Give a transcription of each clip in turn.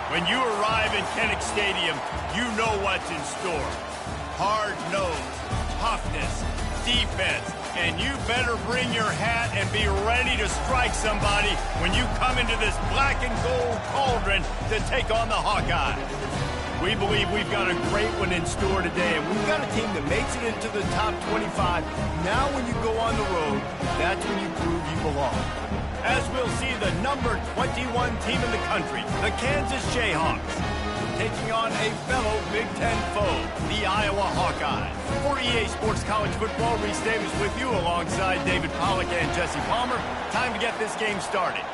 When you arrive in Kinnick Stadium, you know what's in store. Hard nose, toughness, defense, and you better bring your hat and be ready to strike somebody when you come into this black and gold cauldron to take on the Hawkeyes. We believe we've got a great one in store today, and we've got a team that makes it into the top 25. Now when you go on the road, that's when you prove you belong. As we'll see the number 21 team in the country, the Kansas Jayhawks, taking on a fellow Big Ten foe, the Iowa Hawkeyes. For EA Sports College Football, Reese Davis with you alongside David Pollack and Jesse Palmer. Time to get this game started.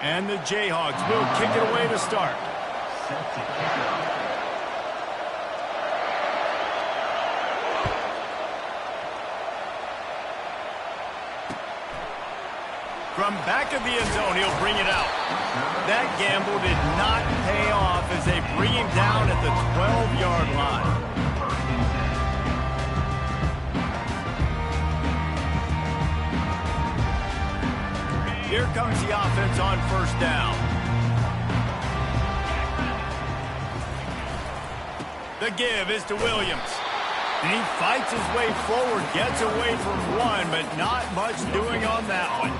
And the Jayhawks will kick it away to start. From back of the end zone, he'll bring it out. That gamble did not pay off as they bring him down at the 12-yard line. Here comes the offense on first down. The give is to Williams. And he fights his way forward, gets away from one, but not much doing on that one.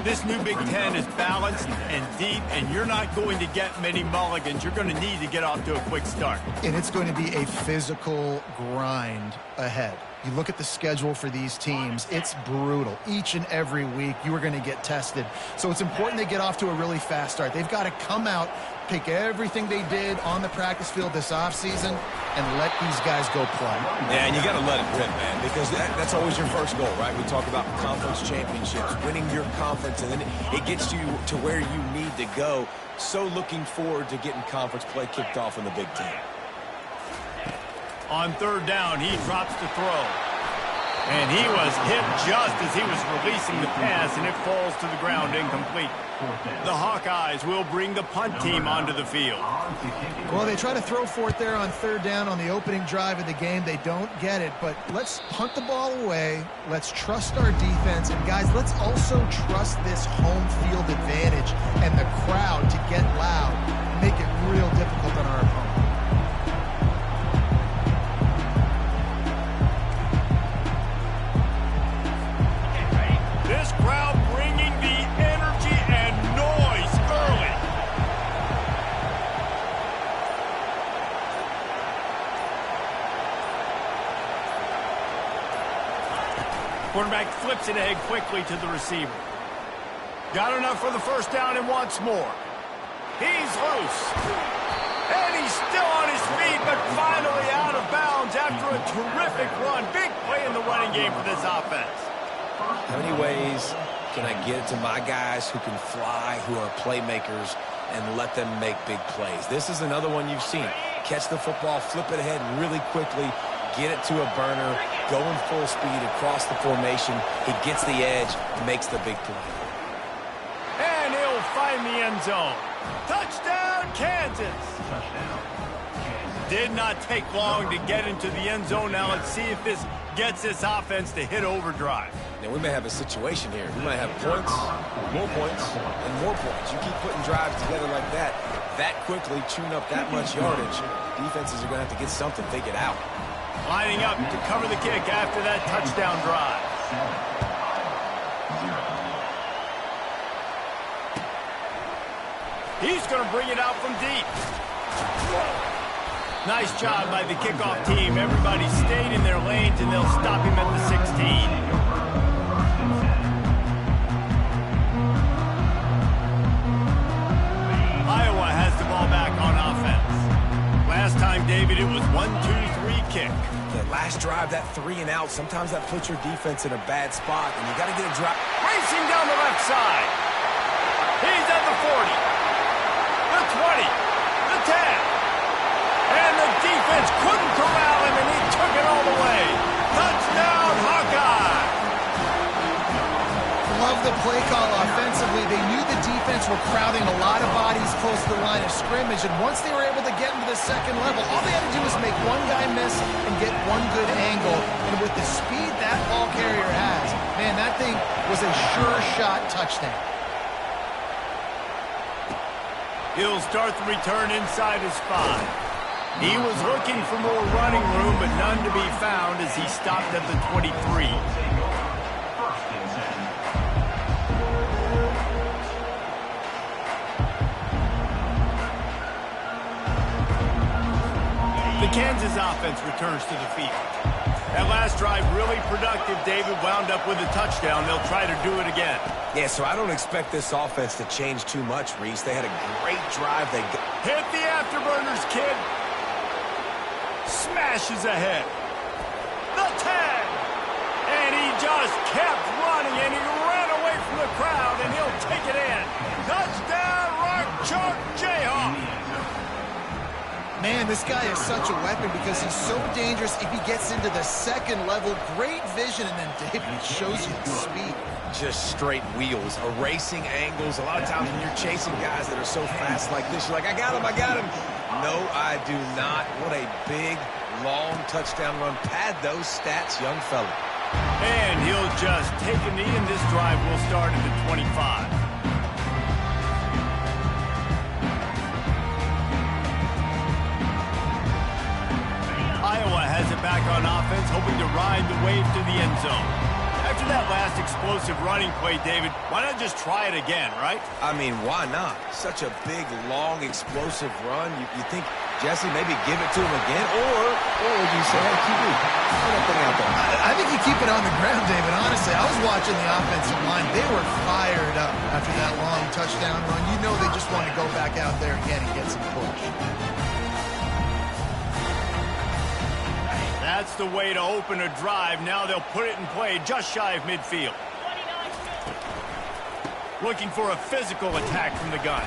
This new Big Ten is balanced and deep, and you're not going to get many mulligans. You're going to need to get off to a quick start. And it's going to be a physical grind ahead. You look at the schedule for these teams, it's brutal. Each and every week, you are going to get tested. So it's important they get off to a really fast start. They've got to come out, pick everything they did on the practice field this offseason, and let these guys go play. Yeah, and you got to let it rip, man, because that's always your first goal, right? We talk about conference championships, winning your conference, and then it gets you to where you need to go. So looking forward to getting conference play kicked off in the Big Ten. On third down, he drops to throw. And he was hit just as he was releasing the pass, and it falls to the ground incomplete. The Hawkeyes will bring the punt team onto the field. Well, they try to throw for it there on third down on the opening drive of the game. They don't get it, but let's punt the ball away. Let's trust our defense. And, guys, let's also trust this home field advantage and the crowd to get loud and make it real difficult on our opponent. This crowd bringing the energy and noise early. Quarterback flips it ahead quickly to the receiver. Got enough for the first down and wants more. He's loose. And he's still on his feet, but finally out of bounds after a terrific run. Big play in the running game for this offense. How many ways can I get it to my guys who can fly, who are playmakers, and let them make big plays? This is another one you've seen. Catch the football, flip it ahead really quickly, get it to a burner, going full speed across the formation. He gets the edge, makes the big play. And he'll find the end zone. Touchdown, Kansas! Did not take long to get into the end zone. Now let's see if this gets this offense to hit overdrive. Now, we may have a situation here. We might have points, and more points. You keep putting drives together like that quickly, chewing up that much yardage, defenses are going to have to get something figured out. Lining up to cover the kick after that touchdown drive. He's going to bring it out from deep. Nice job by the kickoff team. Everybody stayed in their lanes, and they'll stop him at the 16. Iowa has the ball back on offense. Last time, David, it was 1-2-3 kick. The last drive, that 3 and out, sometimes that puts your defense in a bad spot, and you got to get a drop. Racing down the left side. He's at the 40, the 20, the 10. And the defense couldn't corral him, and he took it all the way. Touchdown, Hawkeye! Love love the play call offensively. They knew the defense were crowding a lot of bodies close to the line of scrimmage, and once they were able to get into the second level, all they had to do was make one guy miss and get one good angle. And with the speed that ball carrier has, man, that thing was a sure shot touchdown. He'll start the return inside his 5. He was looking for more running room, but none to be found as he stopped at the 23. The Kansas offense returns to the field. That last drive really productive. David wound up with a touchdown. They'll try to do it again. Yeah, so I don't expect this offense to change too much, Reese. They had a great drive. They hit the afterburners, kid. Smashes ahead. The 10. And he just kept running, and he ran away from the crowd, and he'll take it in. Touchdown, Rock Chalk Jayhawk. Man, this guy is such a weapon because he's so dangerous if he gets into the second level. Great vision, and then David shows you the speed. Just straight wheels, erasing angles. A lot of times when you're chasing guys that are so fast like this, you're like, I got him, I got him. No, I do not. What a big, long touchdown run. Pad those stats, young fella. And he'll just take a knee, and this drive will start at the 25. Iowa has it back on offense, hoping to ride the wave to the end zone. After that last explosive running play, David, why not just try it again, right? I mean, why not? Such a big, long, explosive run. You think, Jesse, maybe give it to him again? Or you say, hey, QB, throw that thing out there. I think you keep it on the ground, David. Honestly, I was watching the offensive line. They were fired up after that long touchdown run. You know they just want to go back out there again and get some push. That's the way to open a drive. Now they'll put it in play just shy of midfield. Looking for a physical attack from the gun.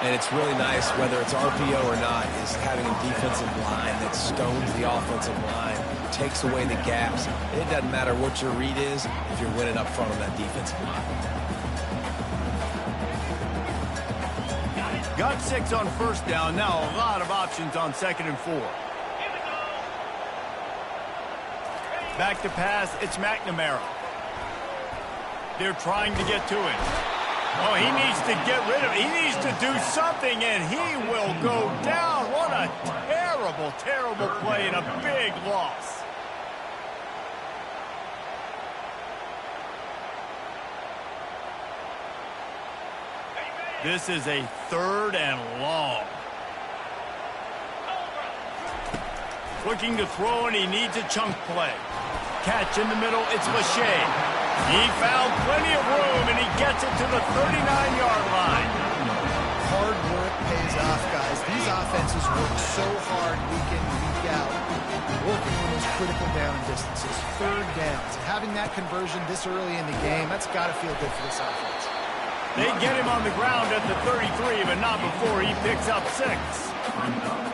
And it's really nice, whether it's RPO or not, is having a defensive line that stones the offensive line, takes away the gaps. It doesn't matter what your read is if you're winning up front on that defensive line. Got 6 on first down. Now a lot of options on 2nd and 4. Back to pass, it's McNamara. They're trying to get to it. Oh, he needs to get rid of it. He needs to do something, and he will go down. What a terrible, terrible play and a big loss. This is a 3rd and long. Looking to throw, and he needs a chunk play. Catch in the middle, it's Lachey. He found plenty of room, and he gets it to the 39-yard line. Hard work pays off, guys. These offenses work so hard week in, week out, working on those critical down distances, 3rd downs. And having that conversion this early in the game, that's got to feel good for this offense. They get him on the ground at the 33, but not before he picks up 6.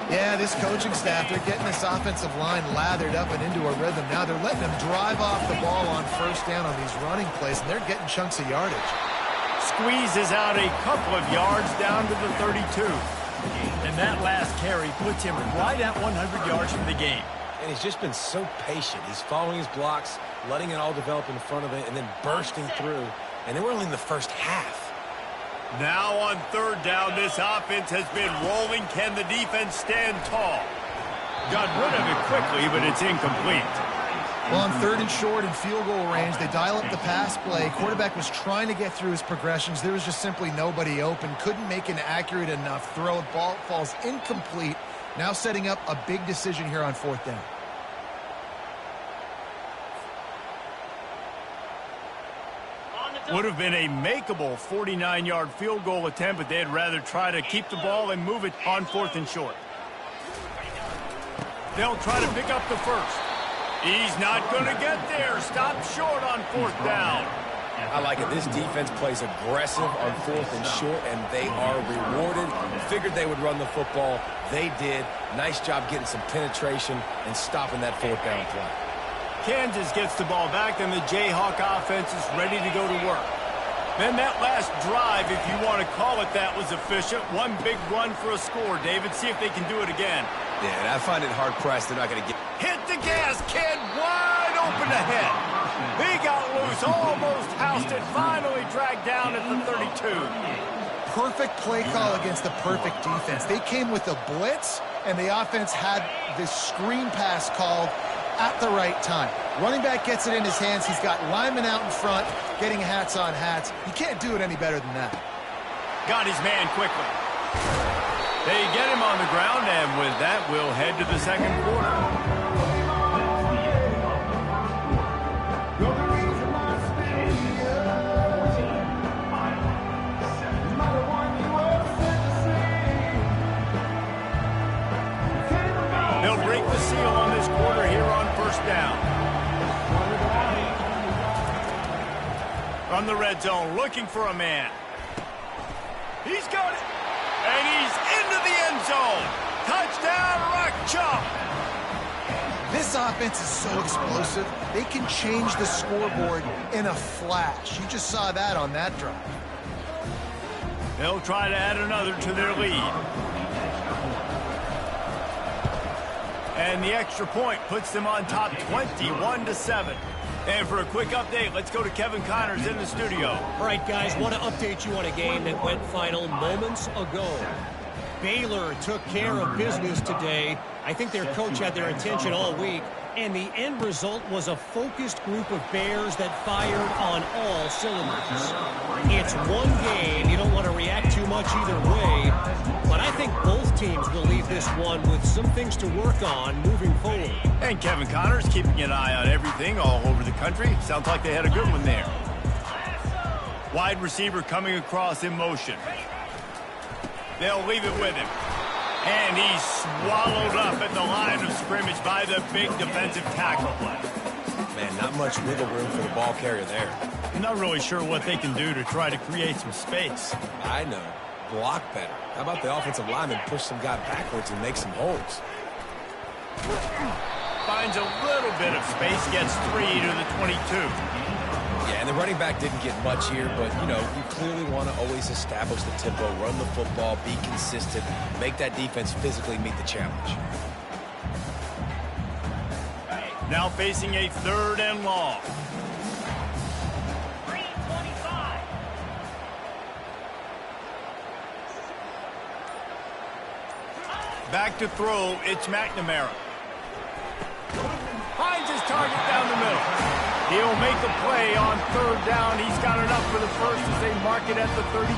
Yeah, this coaching staff, they're getting this offensive line lathered up and into a rhythm. Now they're letting them drive off the ball on first down on these running plays, and they're getting chunks of yardage. Squeezes out a couple of yards down to the 32. And that last carry puts him right at 100 yards for the game. And he's just been so patient. He's following his blocks, letting it all develop in front of it, and then bursting through. And they were only in the first half. Now on 3rd down, this offense has been rolling. Can the defense stand tall? Got rid of it quickly, but it's incomplete. Well, on 3rd and short and field goal range, they dial up the pass play. Quarterback was trying to get through his progressions. There was just simply nobody open. Couldn't make an accurate enough throw. The ball falls incomplete. Now setting up a big decision here on 4th down. Would have been a makeable 49-yard field goal attempt, but they'd rather try to keep the ball and move it on 4th and short. They'll try to pick up the first. He's not going to get there. Stop short on 4th down. I like it. This defense plays aggressive on 4th and short, and they are rewarded. Figured they would run the football. They did. Nice job getting some penetration and stopping that 4th down play. Kansas gets the ball back, and the Jayhawk offense is ready to go to work. Then that last drive, if you want to call it that, was efficient. One big run for a score. David, see if they can do it again. Yeah, and I find it hard-pressed they're not going to get... Hit the gas, kid. Wide open ahead. He got loose, almost housed it, finally dragged down at the 32. Perfect play call against the perfect defense. They came with a blitz, and the offense had this screen pass called at the right time. Running back gets it in his hands. He's got linemen out in front getting hats on hats. You can't do it any better than that. Got his man quickly. They get him on the ground, and with that, we'll head to the second quarter. They'll break the seal on this quarter here on first down. From the red zone, looking for a man. He's got it. And he's into the end zone. Touchdown, Rock Chalk. This offense is so explosive, they can change the scoreboard in a flash. You just saw that on that drive. They'll try to add another to their lead. And the extra point puts them on top 21-7. And for a quick update, let's go to Kevin Connors in the studio. All right, guys, want to update you on a game that went final moments ago. Baylor took care of business today. I think their coach had their attention all week, and the end result was a focused group of Bears that fired on all cylinders. It's one game. You don't want to react too much either way, but I think both teams will leave this one with some things to work on moving forward. And Kevin Connors keeping an eye on everything all over the country. Sounds like they had a good one there. Wide receiver coming across in motion. They'll leave it with him. And he's swallowed up at the line of scrimmage by the big defensive tackle. Man, not much wiggle room for the ball carrier there. I'm not really sure what they can do to try to create some space. I know. Block better. How about the offensive lineman push some guy backwards and make some holes? Finds a little bit of space, gets 3 to the 22. Yeah, and the running back didn't get much here, but, you know, you clearly want to always establish the tempo, run the football, be consistent, make that defense physically meet the challenge. Now facing a 3rd and long. Back to throw, it's McNamara. Finds his target down the middle. He'll make the play on 3rd down. He's got enough for the first as they mark it at the 32.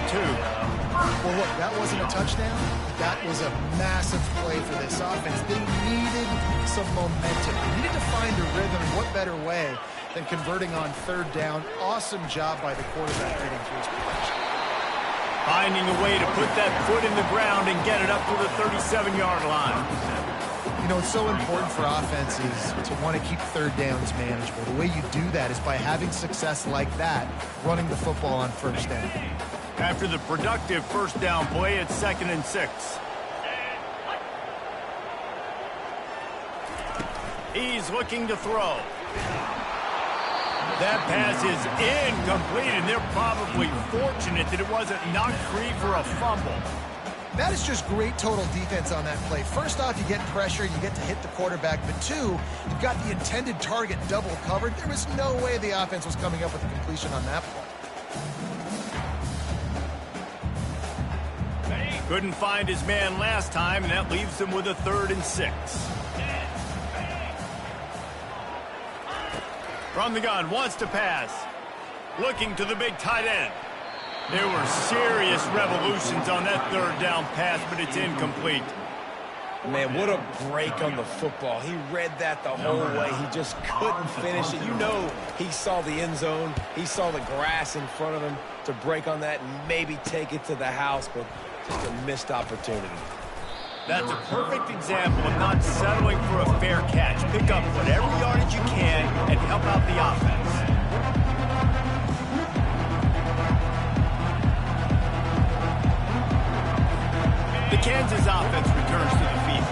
Well, look, that wasn't a touchdown. That was a massive play for this offense. They needed some momentum. They needed to find a rhythm. What better way than converting on 3rd down? Awesome job by the quarterback getting through his progression. Finding a way to put that foot in the ground and get it up to the 37-yard line. You know, it's so important for offenses to want to keep 3rd downs manageable. The way you do that is by having success like that, running the football on 1st down. After the productive 1st down play, it's 2nd and 6. He's looking to throw. That pass is incomplete, and they're probably fortunate that it wasn't knocked free for a fumble. That is just great total defense on that play. First off, you get pressure, you get to hit the quarterback, but 2, you've got the intended target double covered. There was no way the offense was coming up with a completion on that play. Couldn't find his man last time, and that leaves him with a 3rd and 6. From the gun, wants to pass. Looking to the big tight end. There were serious revolutions on that 3rd down pass, but it's incomplete. Man, what a break on the football. He read that the whole way. He just couldn't finish it. You know he saw the end zone. He saw the grass in front of him to break on that and maybe take it to the house, but just a missed opportunity. That's a perfect example of not settling for a fair catch. Pick up whatever yardage you can and help out the offense. The Kansas offense returns to the field.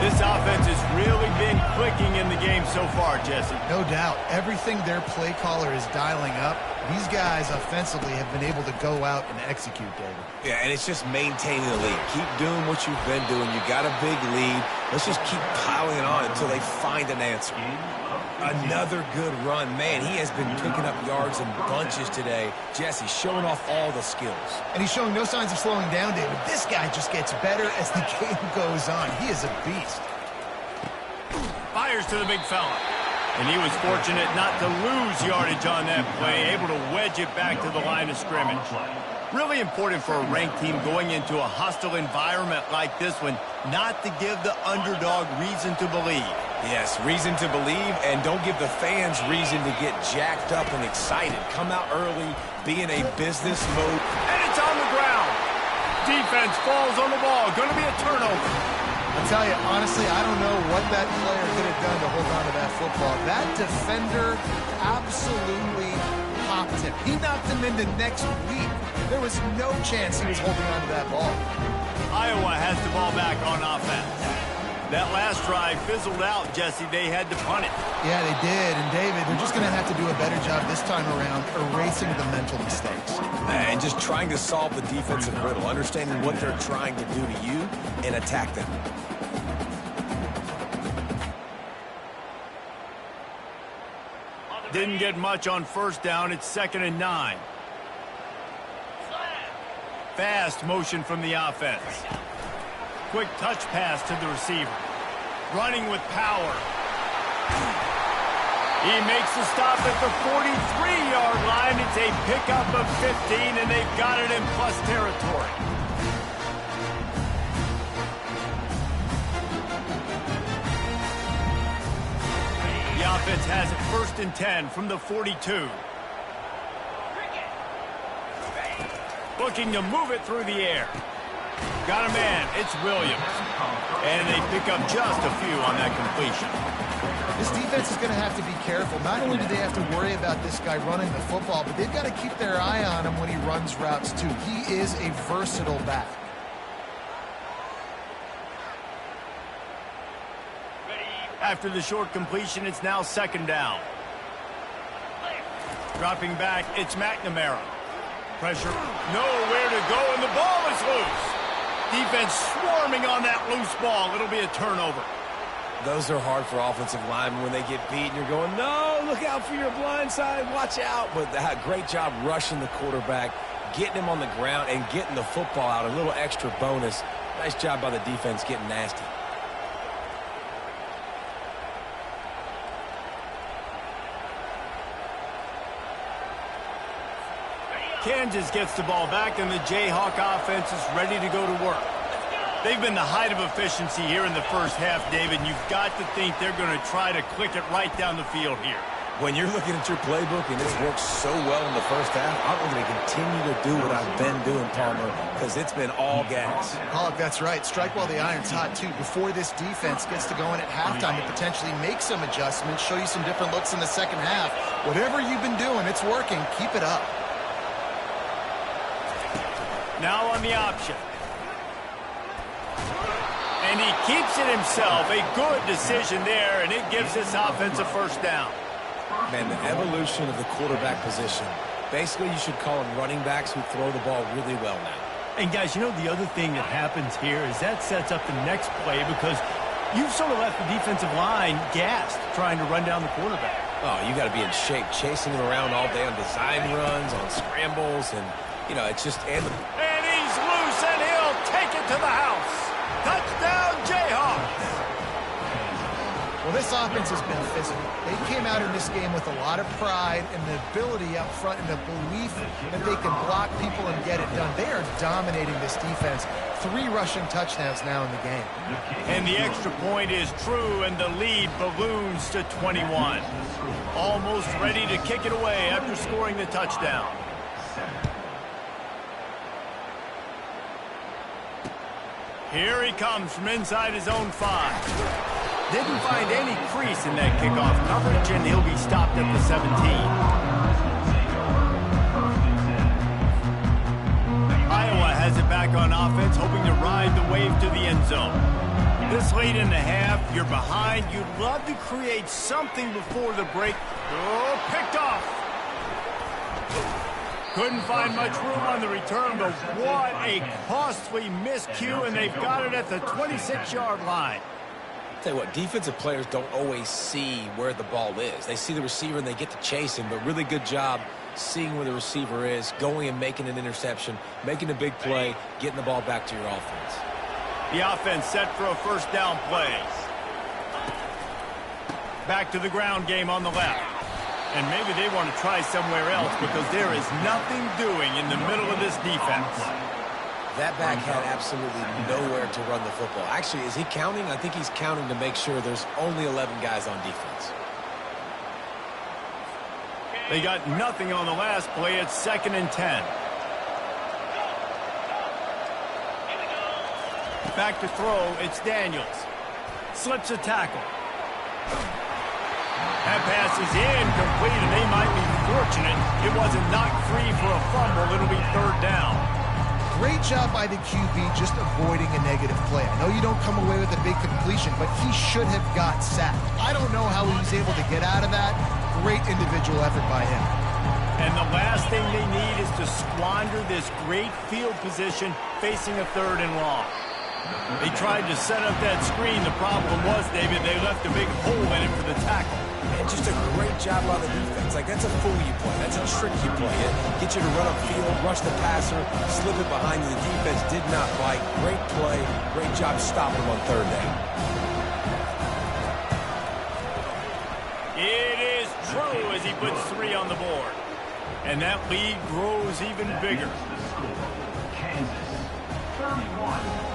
This offense has really been clicking in the game so far, Jesse. No doubt. Everything their play caller is dialing up, these guys offensively have been able to go out and execute, David. Yeah, and it's just maintaining the lead. Keep doing what you've been doing. You got a big lead. Let's just keep piling it on until they find an answer. Another good run. Man, he has been picking up yards in bunches today. Jesse showing off all the skills. And he's showing no signs of slowing down, David. This guy just gets better as the game goes on. He is a beast. Fires to the big fella. And he was fortunate not to lose yardage on that play, able to wedge it back to the line of scrimmage. Really important for a ranked team going into a hostile environment like this one, not to give the underdog reason to believe. Yes, reason to believe, and don't give the fans reason to get jacked up and excited. Come out early, be in a business mode. And it's on the ground. Defense falls on the ball. Going to be a turnover. I'll tell you, honestly, I don't know what that player could have done to hold on to that football. That defender absolutely popped him. He knocked him into next week. There was no chance he was holding on to that ball. Iowa has the ball back on offense. That last drive fizzled out, Jesse. They had to punt it. Yeah, they did. And, David, they're just going to have to do a better job this time around erasing the mental mistakes. And just trying to solve the defensive riddle, understanding what they're trying to do to you and attack them. Didn't get much on first down. It's 2nd and 9. Fast motion from the offense. Quick touch pass to the receiver. Running with power. He makes the stop at the 43-yard line. It's a pickup of 15, and they've got it in plus territory. The offense has it 1st and 10 from the 42. Looking to move it through the air. Got a man. It's Williams. And they pick up just a few on that completion. This defense is going to have to be careful. Not only do they have to worry about this guy running the football, but they've got to keep their eye on him when he runs routes, too. He is a versatile back. After the short completion, it's now 2nd down. Dropping back, it's McNamara. Pressure, nowhere to go, and the ball is loose. Defense swarming on that loose ball. It'll be a turnover. Those are hard for offensive linemen when they get beat, and you're going, no, look out for your blind side, watch out. But great job rushing the quarterback, getting him on the ground, and getting the football out. A little extra bonus. Nice job by the defense getting nasty. Kansas gets the ball back, and the Jayhawk offense is ready to go to work. They've been the height of efficiency here in the first half, David. You've got to think they're going to try to click it right down the field here. When you're looking at your playbook and it's worked so well in the first half, I'm going to continue to do what I've been doing, Palmer, because it's been all gas. Pollock, that's right. Strike while the iron's hot, too. Before this defense gets to going at halftime to potentially make some adjustments, show you some different looks in the second half. Whatever you've been doing, it's working. Keep it up. Now on the option. And he keeps it himself. A good decision there, and it gives this offense a 1st down. Man, the evolution of the quarterback position. Basically, you should call them running backs who throw the ball really well now. And, guys, you know the other thing that happens here is that sets up the next play because you've sort of left the defensive line gassed trying to run down the quarterback. Oh, you got to be in shape, chasing him around all day on design runs, on scrambles, and, you know, it's just... And he's loose, and he'll take it to the house. Touchdown, Jayhawks. Well, this offense has been physical. They came out in this game with a lot of pride and the ability up front and the belief that they can block people and get it done. They are dominating this defense. 3 rushing touchdowns now in the game. And the extra point is true, and the lead balloons to 21. Almost ready to kick it away after scoring the touchdown. Here he comes from inside his own 5. Didn't find any crease in that kickoff coverage, and he'll be stopped at the 17. Iowa has it back on offense, hoping to ride the wave to the end zone. This late in the half, you're behind. You'd love to create something before the break. Oh, picked off. Couldn't find much room on the return, but what a costly miscue, and they've got it at the 26-yard line. Tell you what, defensive players don't always see where the ball is. They see the receiver and they get to chase him, but really good job seeing where the receiver is, going and making an interception, making a big play, getting the ball back to your offense. The offense set for a first down play. Back to the ground game on the left. And maybe they want to try somewhere else because there is nothing doing in the middle of this defense. That back had absolutely nowhere to run the football. Actually, is he counting? I think he's counting to make sure there's only 11 guys on defense. They got nothing on the last play. It's 2nd and 10. Back to throw. It's Daniels. Slips a tackle. That pass is incomplete, and they might be fortunate it wasn't knocked free for a fumble. It'll be 3rd down. Great job by the QB just avoiding a negative play. I know you don't come away with a big completion, but he should have got sacked. I don't know how he was able to get out of that. Great individual effort by him. And the last thing they need is to squander this great field position facing a 3rd and long. They tried to set up that screen. The problem was, David, they left a big hole in it for the tackle. And just a great job by the defense. Like, that's a fool you play. That's a trick you play. Get you to run upfield, rush the passer, slip it behind you. The defense did not bite. Great play. Great job stopping them on 3rd down. It is true as he puts 3 on the board. And that lead grows even bigger. Kansas, 31.